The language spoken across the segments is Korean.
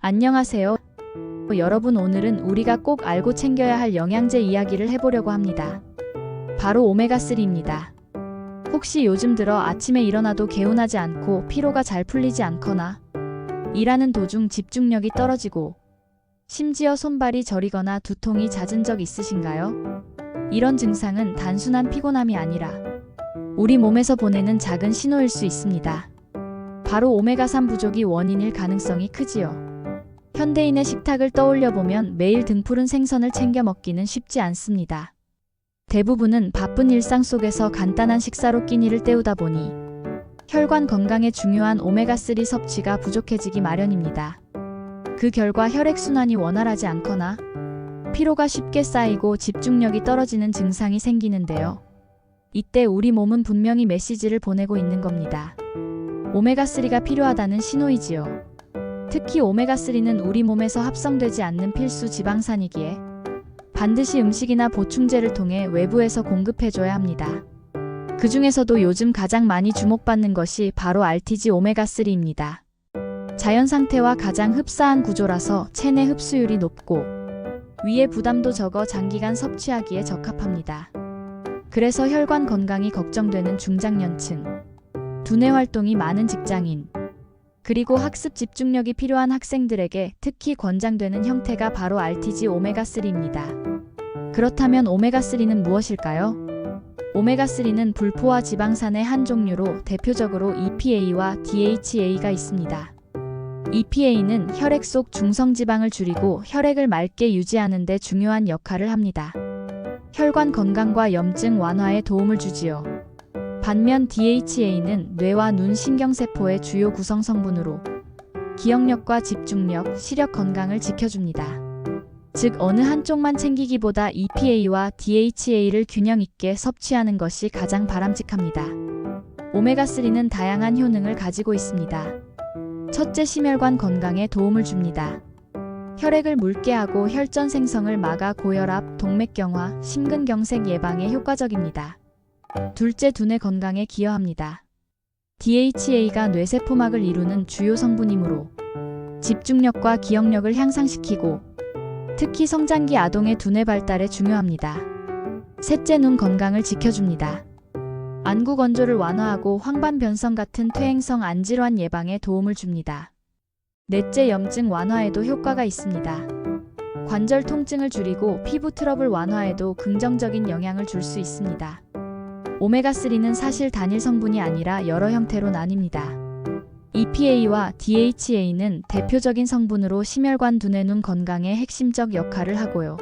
안녕하세요. 여러분, 오늘은 우리가 꼭 알고 챙겨야 할 영양제 이야기를 해보려고 합니다. 바로 오메가3입니다. 혹시 요즘 들어 아침에 일어나도 개운하지 않고 피로가 잘 풀리지 않거나 일하는 도중 집중력이 떨어지고 심지어 손발이 저리거나 두통이 잦은 적 있으신가요? 이런 증상은 단순한 피곤함이 아니라 우리 몸에서 보내는 작은 신호일 수 있습니다. 바로 오메가3 부족이 원인일 가능성이 크지요. 현대인의 식탁을 떠올려보면 매일 등푸른 생선을 챙겨 먹기는 쉽지 않습니다. 대부분은 바쁜 일상 속에서 간단한 식사로 끼니를 때우다 보니 혈관 건강에 중요한 오메가3 섭취가 부족해지기 마련입니다. 그 결과 혈액순환이 원활하지 않거나 피로가 쉽게 쌓이고 집중력이 떨어지는 증상이 생기는데요. 이때 우리 몸은 분명히 메시지를 보내고 있는 겁니다. 오메가3가 필요하다는 신호이지요. 특히 오메가3는 우리 몸에서 합성되지 않는 필수 지방산이기에 반드시 음식이나 보충제를 통해 외부에서 공급해줘야 합니다. 그 중에서도 요즘 가장 많이 주목받는 것이 바로 RTG 오메가3입니다. 자연 상태와 가장 흡사한 구조라서 체내 흡수율이 높고 위에 부담도 적어 장기간 섭취하기에 적합합니다. 그래서 혈관 건강이 걱정되는 중장년층, 두뇌 활동이 많은 직장인, 그리고 학습 집중력이 필요한 학생들에게 특히 권장되는 형태가 바로 RTG 오메가3입니다. 그렇다면 오메가3는 무엇일까요? 오메가3는 불포화 지방산의 한 종류로 대표적으로 EPA와 DHA가 있습니다. EPA는 혈액 속 중성지방을 줄이고 혈액을 맑게 유지하는 데 중요한 역할을 합니다. 혈관 건강과 염증 완화에 도움을 주지요. 반면 DHA는 뇌와 눈 신경세포의 주요 구성 성분으로 기억력과 집중력, 시력 건강을 지켜줍니다. 즉 어느 한쪽만 챙기기보다 EPA와 DHA를 균형 있게 섭취하는 것이 가장 바람직합니다. 오메가3는 다양한 효능을 가지고 있습니다. 첫째, 심혈관 건강에 도움을 줍니다. 혈액을 묽게 하고 혈전 생성을 막아 고혈압, 동맥경화, 심근경색 예방에 효과적입니다. 둘째, 두뇌 건강에 기여합니다. DHA가 뇌세포막을 이루는 주요 성분이므로 집중력과 기억력을 향상시키고 특히 성장기 아동의 두뇌 발달에 중요합니다. 셋째, 눈 건강을 지켜줍니다. 안구 건조를 완화하고 황반변성 같은 퇴행성 안질환 예방에 도움을 줍니다. 넷째, 염증 완화에도 효과가 있습니다. 관절 통증을 줄이고 피부 트러블 완화에도 긍정적인 영향을 줄 수 있습니다. 오메가3는 사실 단일 성분이 아니라 여러 형태로 나뉩니다. EPA와 DHA는 대표적인 성분으로 심혈관 두뇌 눈 건강에 핵심적 역할을 하고요.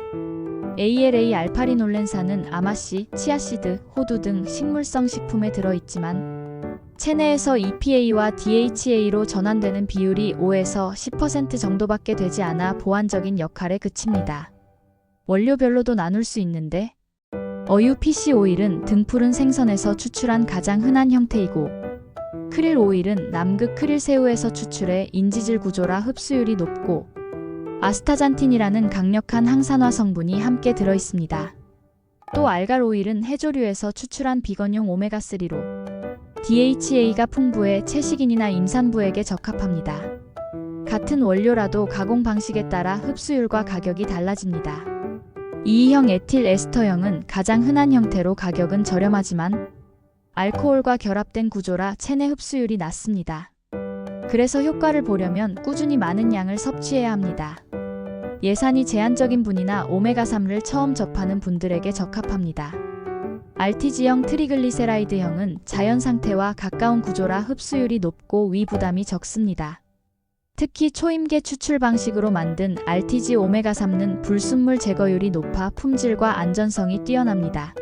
ALA-알파리놀렌산은 아마씨, 치아씨드, 호두 등 식물성 식품에 들어있지만 체내에서 EPA와 DHA로 전환되는 비율이 5에서 10% 정도밖에 되지 않아 보완적인 역할에 그칩니다. 원료별로도 나눌 수 있는데 어유 피시 오일은 등푸른 생선에서 추출한 가장 흔한 형태이고 크릴 오일은 남극 크릴 새우에서 추출해 인지질 구조라 흡수율이 높고 아스타잔틴이라는 강력한 항산화 성분이 함께 들어있습니다. 또 알갈 오일은 해조류에서 추출한 비건용 오메가3로 DHA가 풍부해 채식인이나 임산부에게 적합합니다. 같은 원료라도 가공 방식에 따라 흡수율과 가격이 달라집니다. 2형 에틸 에스터형은 가장 흔한 형태로 가격은 저렴하지만 알코올과 결합된 구조라 체내 흡수율이 낮습니다. 그래서 효과를 보려면 꾸준히 많은 양을 섭취해야 합니다. 예산이 제한적인 분이나 오메가3를 처음 접하는 분들에게 적합합니다. RTG형 트리글리세라이드형은 자연 상태와 가까운 구조라 흡수율이 높고 위 부담이 적습니다. 특히 초임계 추출 방식으로 만든 RTG 오메가3는 불순물 제거율이 높아 품질과 안전성이 뛰어납니다.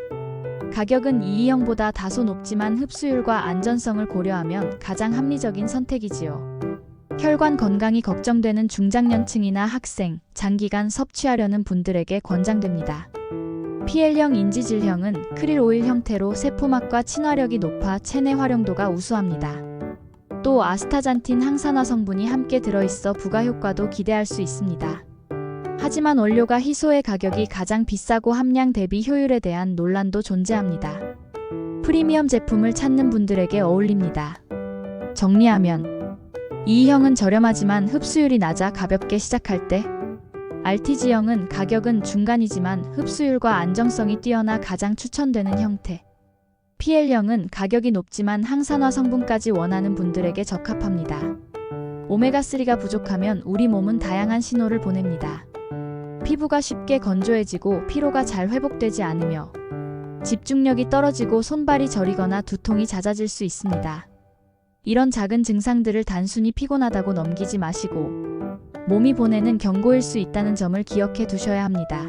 가격은 2형보다 다소 높지만 흡수율과 안전성을 고려하면 가장 합리적인 선택이지요. 혈관 건강이 걱정되는 중장년층이나 학생, 장기간 섭취하려는 분들에게 권장됩니다. PL형 인지질형은 크릴 오일 형태로 세포막과 친화력이 높아 체내 활용도가 우수합니다. 또 아스타잔틴 항산화 성분이 함께 들어있어 부가 효과도 기대할 수 있습니다. 하지만 원료가 희소해 가격이 가장 비싸고 함량 대비 효율에 대한 논란도 존재합니다. 프리미엄 제품을 찾는 분들에게 어울립니다. 정리하면 E형은 저렴하지만 흡수율이 낮아 가볍게 시작할 때, RTG형은 가격은 중간이지만 흡수율과 안정성이 뛰어나 가장 추천되는 형태. PL형은 가격이 높지만 항산화 성분까지 원하는 분들에게 적합합니다. 오메가3가 부족하면 우리 몸은 다양한 신호를 보냅니다. 피부가 쉽게 건조해지고 피로가 잘 회복되지 않으며 집중력이 떨어지고 손발이 저리거나 두통이 잦아질 수 있습니다. 이런 작은 증상들을 단순히 피곤하다고 넘기지 마시고 몸이 보내는 경고일 수 있다는 점을 기억해 두셔야 합니다.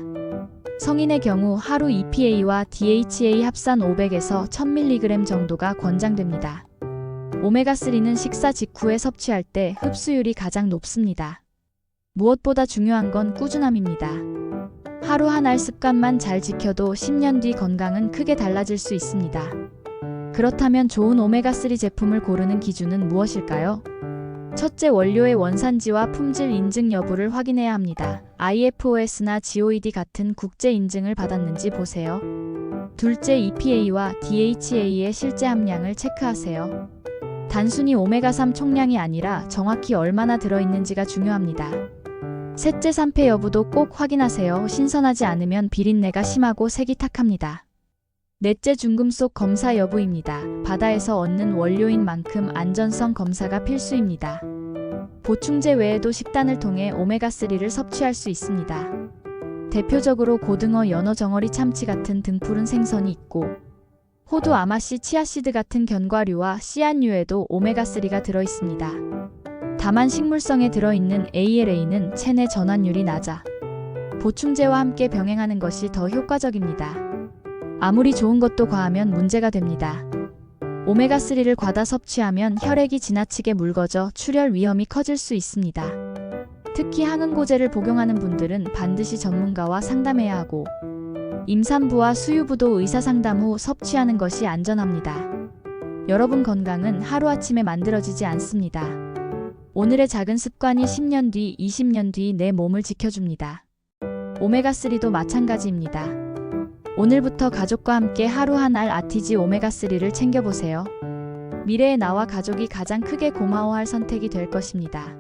성인의 경우 하루 EPA와 DHA 합산 500에서 1000mg 정도가 권장됩니다. 오메가3는 식사 직후에 섭취할 때 흡수율이 가장 높습니다. 무엇보다 중요한 건 꾸준함입니다. 하루 한 알 습관만 잘 지켜도 10년 뒤 건강은 크게 달라질 수 있습니다. 그렇다면 좋은 오메가3 제품을 고르는 기준은 무엇일까요? 첫째, 원료의 원산지와 품질 인증 여부를 확인해야 합니다. IFOS나 GOED 같은 국제 인증을 받았는지 보세요. 둘째, EPA와 DHA의 실제 함량을 체크하세요. 단순히 오메가3 총량이 아니라 정확히 얼마나 들어있는지가 중요합니다. 셋째, 산패 여부도 꼭 확인하세요. 신선하지 않으면 비린내가 심하고 색이 탁합니다. 넷째, 중금속 검사 여부입니다. 바다에서 얻는 원료인 만큼 안전성 검사가 필수입니다. 보충제 외에도 식단을 통해 오메가3를 섭취할 수 있습니다. 대표적으로 고등어, 연어, 정어리, 참치 같은 등푸른 생선이 있고 호두, 아마씨, 치아씨드 같은 견과류와 씨앗류에도 오메가3가 들어있습니다. 다만 식물성에 들어있는 ALA는 체내 전환율이 낮아 보충제와 함께 병행하는 것이 더 효과적입니다. 아무리 좋은 것도 과하면 문제가 됩니다. 오메가3를 과다 섭취하면 혈액이 지나치게 묽어져 출혈 위험이 커질 수 있습니다. 특히 항응고제를 복용하는 분들은 반드시 전문가와 상담해야 하고 임산부와 수유부도 의사상담 후 섭취하는 것이 안전합니다. 여러분 건강은 하루아침에 만들어지지 않습니다. 오늘의 작은 습관이 10년 뒤, 20년 뒤 내 몸을 지켜줍니다. 오메가3도 마찬가지입니다. 오늘부터 가족과 함께 하루 한 알 RTG 오메가3를 챙겨보세요. 미래의 나와 가족이 가장 크게 고마워할 선택이 될 것입니다.